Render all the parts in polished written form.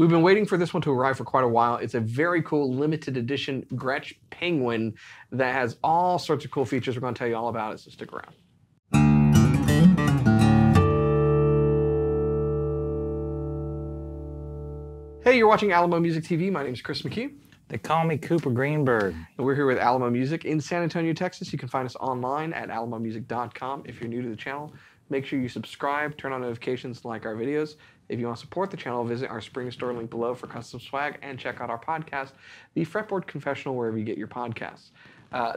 We've been waiting for this one to arrive for quite a while. It's a very cool limited edition Gretsch Penguin that has all sorts of cool features. We're going to tell you all about it, so stick around. Hey, you're watching Alamo Music TV. My name is Chris McHugh. They call me Cooper Greenberg. And we're here with Alamo Music in San Antonio, Texas. You can find us online at alamomusic.com. If you're new to the channel, make sure you subscribe, turn on notifications, like our videos. If you want to support the channel, visit our spring store link below for custom swag and check out our podcast, the Fretboard Confessional, wherever you get your podcasts.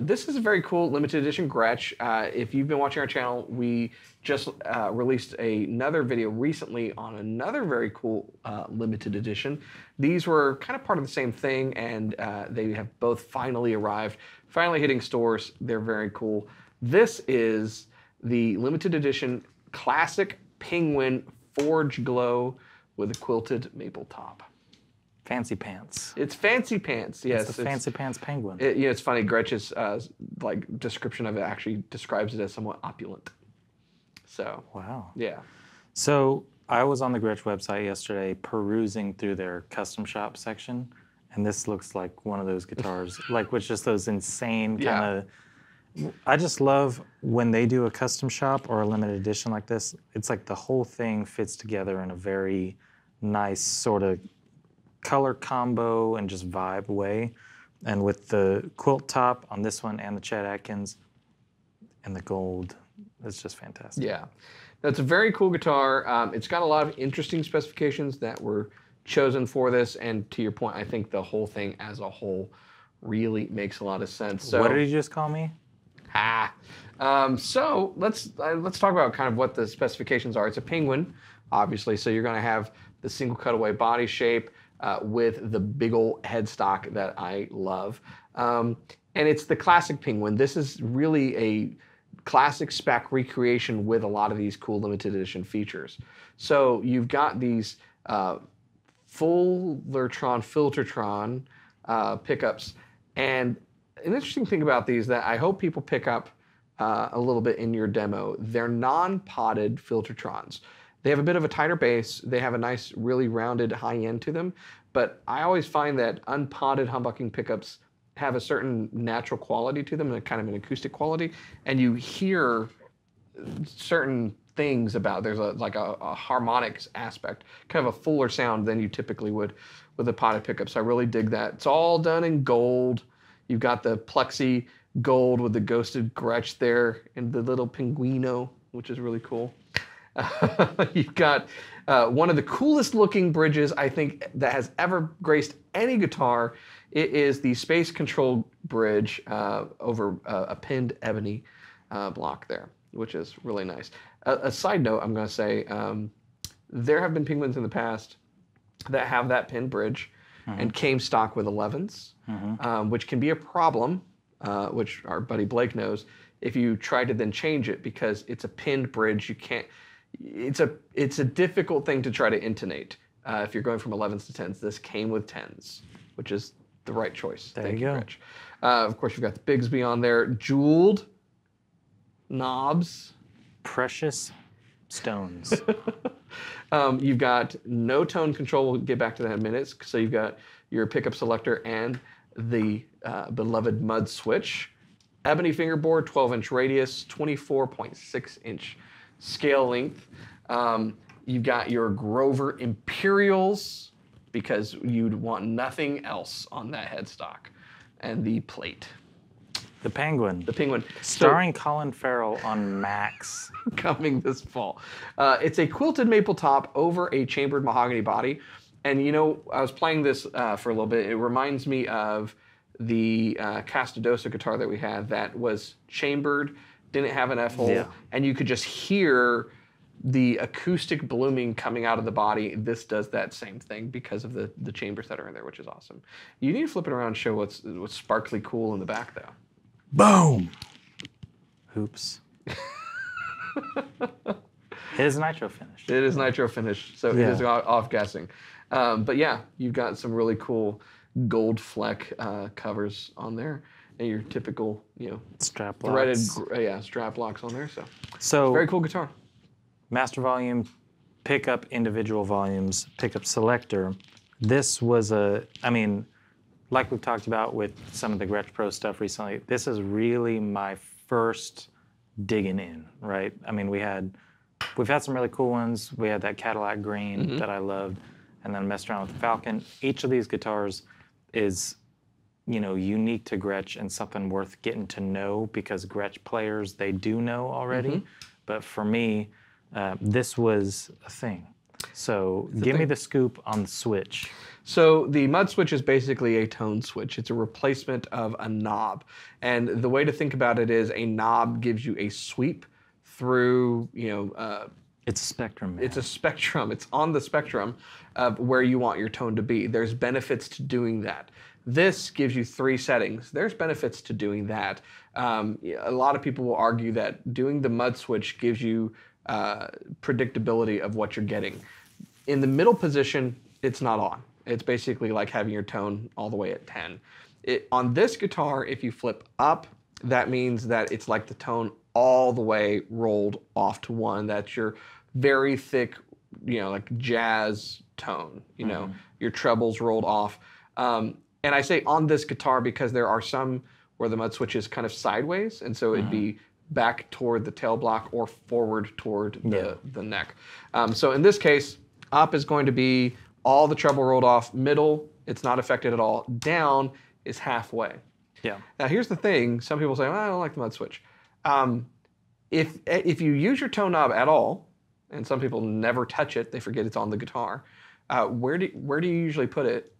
This is a very cool limited edition Gretsch. If you've been watching our channel, we just released another video recently on another very cool limited edition. These were kind of part of the same thing, and they have both finally arrived, finally hitting stores. They're very cool. This is the limited edition classic Penguin Forge Glow with a quilted maple top. Fancy pants. It's fancy pants, yes. It's the fancy pants penguin. It's funny, Gretsch's description of it actually describes it as somewhat opulent. So, wow. Yeah. So I was on the Gretsch website yesterday perusing through their custom shop section, and this looks like one of those guitars, like with just those insane kind of... I just love when they do a custom shop or a limited edition like this. It's like the whole thing fits together in a very nice sort of color combo and just vibe way. And with the quilt top on this one and the Chet Atkins and the gold, it's just fantastic. Yeah, that's a very cool guitar. It's got a lot of interesting specifications that were chosen for this. And to your point, I think the whole thing as a whole really makes a lot of sense. So, what did you just call me? So let's talk about kind of what the specifications are. It's a Penguin, obviously, so you're going to have the single cutaway body shape with the big old headstock that I love. And it's the classic Penguin. This is really a classic spec recreation with a lot of these cool limited edition features. So you've got these full Lertron, Filtertron pickups, and an interesting thing about these that I hope people pick up a little bit in your demo, they're non-potted Filtertrons. They have a bit of a tighter base. They have a nice, really rounded high end to them. But I always find that unpotted humbucking pickups have a certain natural quality to them and a kind of an acoustic quality. And you hear certain things about, there's a harmonics aspect, kind of a fuller sound than you typically would with a potted pickup. So I really dig that. It's all done in gold. You've got the plexi gold with the ghosted Gretsch there and the little pinguino, which is really cool. You've got one of the coolest looking bridges I think that has ever graced any guitar. It is the Space Control bridge over a pinned ebony block there, which is really nice. A side note, I'm going to say, there have been Penguins in the past that have that pinned bridge and came stock with 11s, which can be a problem, which our buddy Blake knows, if you try to then change it because it's a pinned bridge. You can't. It's a difficult thing to try to intonate if you're going from 11s to 10s. This came with 10s, which is the right choice. Thank you, Gretsch. Of course, you've got the Bigsby on there, jeweled knobs, precious stones. You've got no tone control. We'll get back to that in minutes. So you've got your pickup selector and the beloved mud switch. Ebony fingerboard, 12-inch radius, 24.6-inch scale length. You've got your Grover Imperials because you'd want nothing else on that headstock. And the plate. The Penguin. The Penguin. Starring Colin Farrell on Max. Coming this fall. It's a quilted maple top over a chambered mahogany body. And you know, I was playing this for a little bit. It reminds me of the Castadosa guitar that we had that was chambered, didn't have an F-hole, and you could just hear the acoustic blooming coming out of the body. This does that same thing because of the chambers that are in there, which is awesome. You need to flip it around and show what's sparkly cool in the back, though. Boom! Oops. It is nitro finished. It is nitro finished, so it is off-gassing. But yeah, you've got some really cool gold fleck covers on there, and your typical, strap threaded, locks. strap locks on there. So very cool guitar. Master volume, pickup individual volumes, pickup selector, This was I mean, like we've talked about with some of the Gretsch Pro stuff recently, this is really my first digging in, right? I mean, we've had some really cool ones. We had that Cadillac green that I loved, and then messed around with the Falcon. Each of these guitars is, unique to Gretsch and something worth getting to know, because Gretsch players, they do know already. But for me, this was a thing. So give me the scoop on the switch. So the mud switch is basically a tone switch. It's a replacement of a knob. And the way to think about it is a knob gives you a sweep through, It's a spectrum, man. it's a spectrum. It's on the spectrum of where you want your tone to be. There's benefits to doing that. This gives you 3 settings. There's benefits to doing that. A lot of people will argue that doing the mud switch gives you predictability of what you're getting. In the middle position, it's not on. It's basically like having your tone all the way at 10. On this guitar, if you flip up, that means that it's like the tone all the way rolled off to 1. That's your very thick, like jazz tone. Your trebles rolled off. And I say on this guitar because there are some where the mud switch is kind of sideways, and so it'd be back toward the tail block or forward toward the neck. So in this case, up is going to be all the treble rolled off. Middle, it's not affected at all. Down is halfway. Yeah. Now here's the thing. Some people say, I don't like the mud switch. If you use your tone knob at all, and some people never touch it, they forget it's on the guitar, where do you usually put it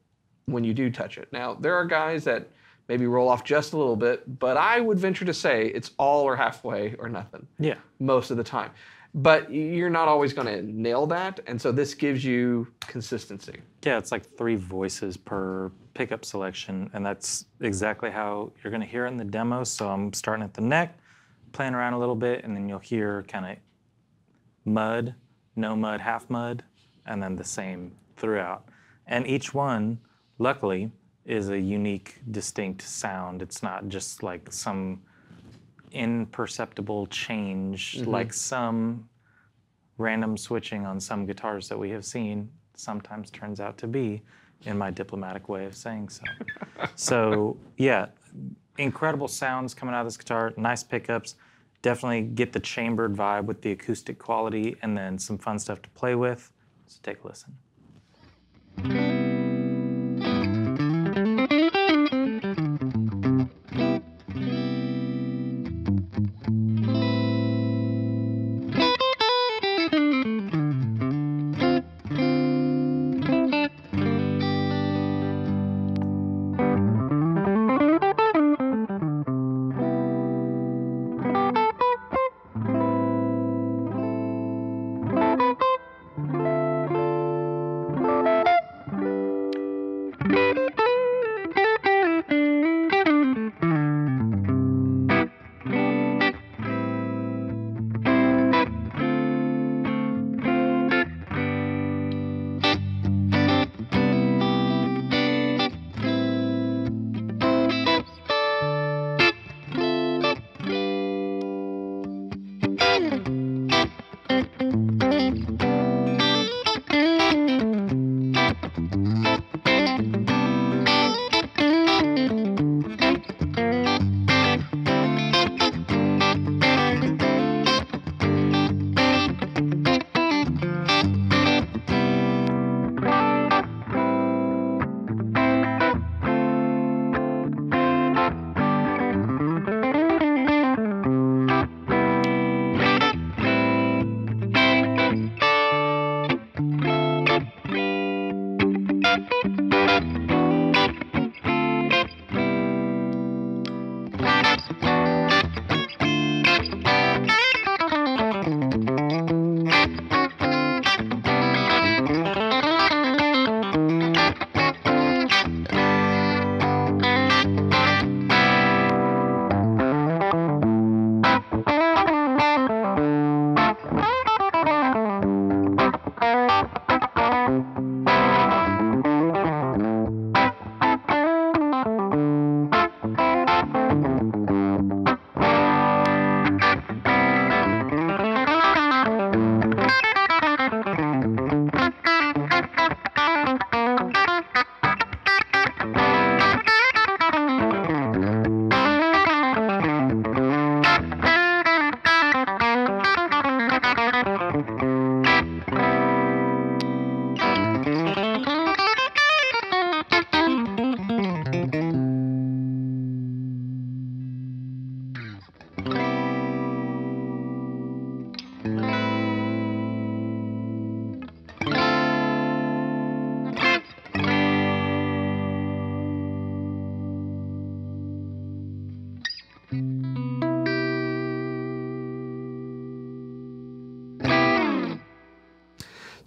when you do touch it? Now, there are guys that maybe roll off just a little bit, but I would venture to say it's all or halfway or nothing. Yeah. Most of the time. But you're not always going to nail that, and so this gives you consistency. Yeah, it's like 3 voices per pickup selection, and that's exactly how you're going to hear it in the demo. So I'm starting at the neck, playing around a little bit, and then you'll hear kind of mud, no mud, half mud, and then the same throughout. And each one, luckily, is a unique, distinct sound. It's not just like some imperceptible change, like some random switching on some guitars that we have seen sometimes turns out to be, in my diplomatic way of saying so. So yeah, incredible sounds coming out of this guitar, nice pickups, definitely get the chambered vibe with the acoustic quality, and then some fun stuff to play with. So take a listen.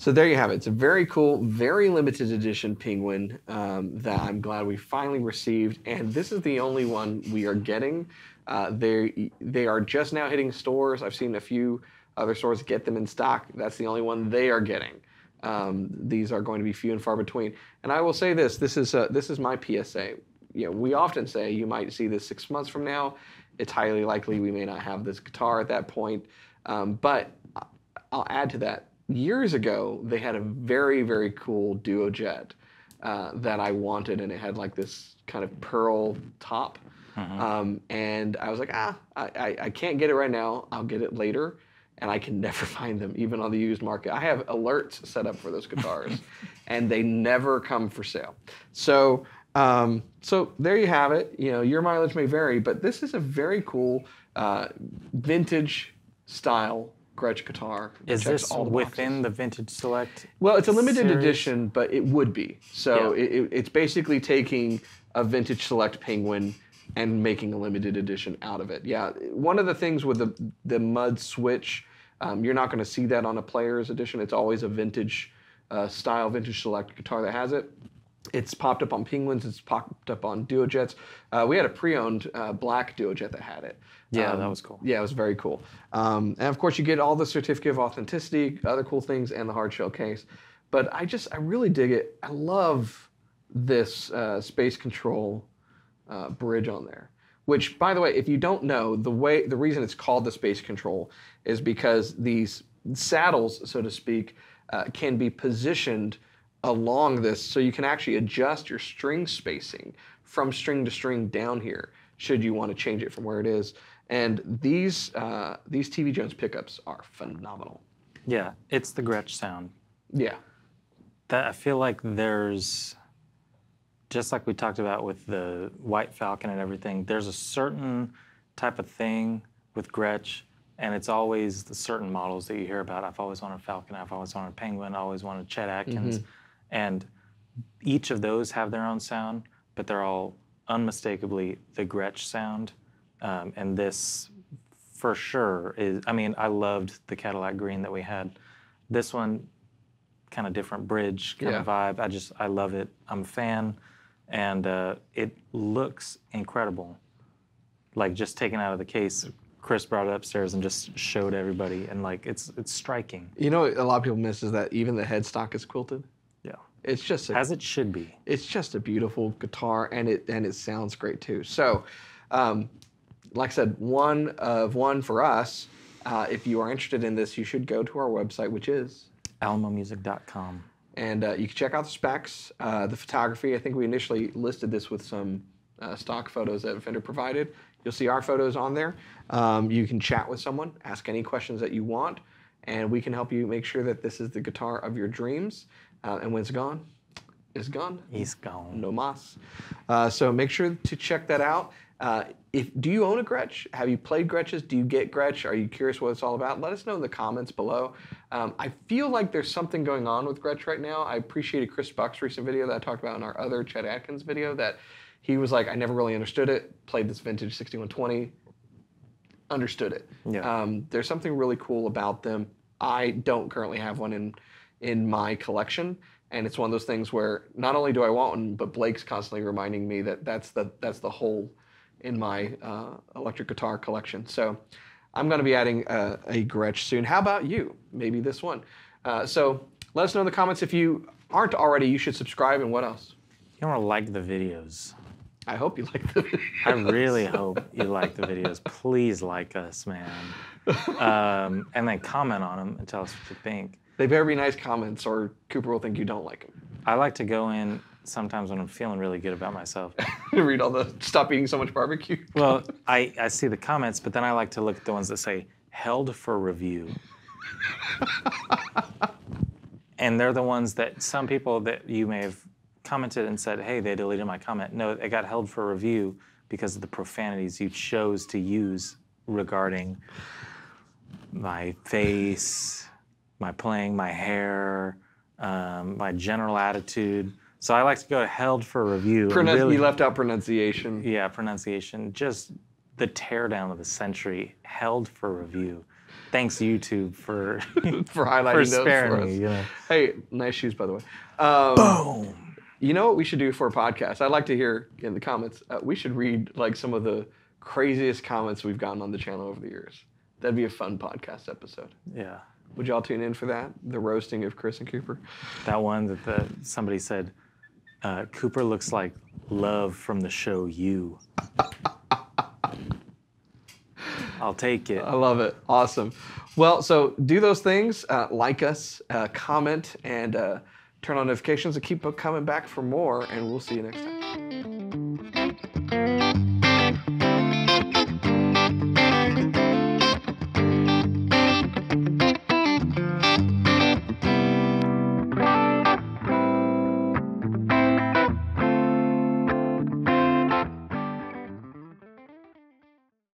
So there you have it. It's a very cool, very limited edition penguin that I'm glad we finally received. And this is the only one we are getting. They are just now hitting stores. I've seen a few other stores get them in stock. That's the only one they are getting. These are going to be few and far between. And I will say this is my PSA. We often say you might see this 6 months from now. It's highly likely we may not have this guitar at that point. But I'll add to that. Years ago, they had a very, very cool duo jet that I wanted, and it had like this kind of pearl top. And I was like, I can't get it right now. I'll get it later. And I can never find them, even on the used market. I have alerts set up for those guitars, and they never come for sale. So there you have it. Your mileage may vary, but this is a very cool vintage style Gretsch guitar. Is this within the Vintage Select? Well, it's a limited edition, but it would be. So it's basically taking a Vintage Select Penguin and making a limited edition out of it. Yeah, one of the things with the mud switch, you're not going to see that on a player's edition. It's always a vintage style, Vintage Select guitar that has it. It's popped up on Penguins. It's popped up on Duo Jets. We had a pre-owned black Duo Jet that had it. Yeah, that was cool. Yeah, it was very cool. And of course, you get all the certificate of authenticity, other cool things, and the hard shell case. But I really dig it. I love this Space Control bridge on there. Which, by the way, if you don't know, the reason it's called the Space Control is because these saddles, so to speak, can be positioned along this, so you can actually adjust your string spacing from string to string down here, should you want to change it from where it is. And these TV Jones pickups are phenomenal. Yeah, it's the Gretsch Sound. Yeah. I feel like there's, just like we talked about with the White Falcon and everything, there's a certain type of thing with Gretsch, and it's always the certain models that you hear about. I've always wanted a Falcon, I've always wanted a Penguin, I always wanted Chet Atkins. And each of those have their own sound, but they're all unmistakably the Gretsch sound. And this, for sure, is, I loved the Cadillac green that we had. This one, kind of different bridge kind of vibe. I love it. I'm a fan. And it looks incredible. Like, just taken out of the case, Chris brought it upstairs and just showed everybody, and like it's striking. A lot of people miss is that even the headstock is quilted. Yeah, it's just as it should be. It's just a beautiful guitar, and it sounds great too. So, like I said, one of one for us. If you are interested in this, you should go to our website, which is alamomusic.com. And you can check out the specs, the photography. I think we initially listed this with some stock photos that Fender provided. You'll see our photos on there. You can chat with someone, ask any questions that you want, and we can help you make sure that this is the guitar of your dreams. And when it's gone, it's gone. It's gone. No mas. So make sure to check that out. Do you own a Gretsch? Have you played Gretches? Do you get Gretsch? Are you curious what it's all about? Let us know in the comments below. I feel like there's something going on with Gretsch right now. I appreciated Chris Buck's recent video that I talked about in our other Chet Atkins video, that he was like, I never really understood it, played this vintage 6120, understood it. Yeah. There's something really cool about them. I don't currently have one in my collection, and it's one of those things where not only do I want one, but Blake's constantly reminding me that that's the hole in my electric guitar collection. So I'm going to be adding a Gretsch soon. How about you? Maybe this one. So let us know in the comments. If you aren't already, you should subscribe. And what else? You want to like the videos. I hope you like the videos. I really hope you like the videos. Please like us, man. And then comment on them and tell us what you think. They better be nice comments, or Cooper will think you don't like them. I like to go in sometimes when I'm feeling really good about myself. Read all the stop eating so much barbecue. Well, I see the comments, but then I like to look at the ones that say held for review. And they're the ones that some people that you may have commented and said, hey, they deleted my comment. No, it got held for review because of the profanities you chose to use regarding my face, my playing, my hair, my general attitude. So I like to go held for review. You left out pronunciation. Yeah, pronunciation. Just the teardown of the century, held for review. Thanks YouTube for for highlighting those sparing for us. me. You know. Hey, nice shoes, by the way. Boom. You know what we should do for a podcast? I'd like to hear in the comments. We should read like some of the craziest comments we've gotten on the channel over the years. That'd be a fun podcast episode. Yeah. Would y'all tune in for that? The roasting of Chris and Cooper. That one that somebody said, Cooper looks like Love from the show You. I'll take it. I love it. Awesome. Well, so do those things. Like us, comment, and turn on notifications and keep coming back for more. And we'll see you next time.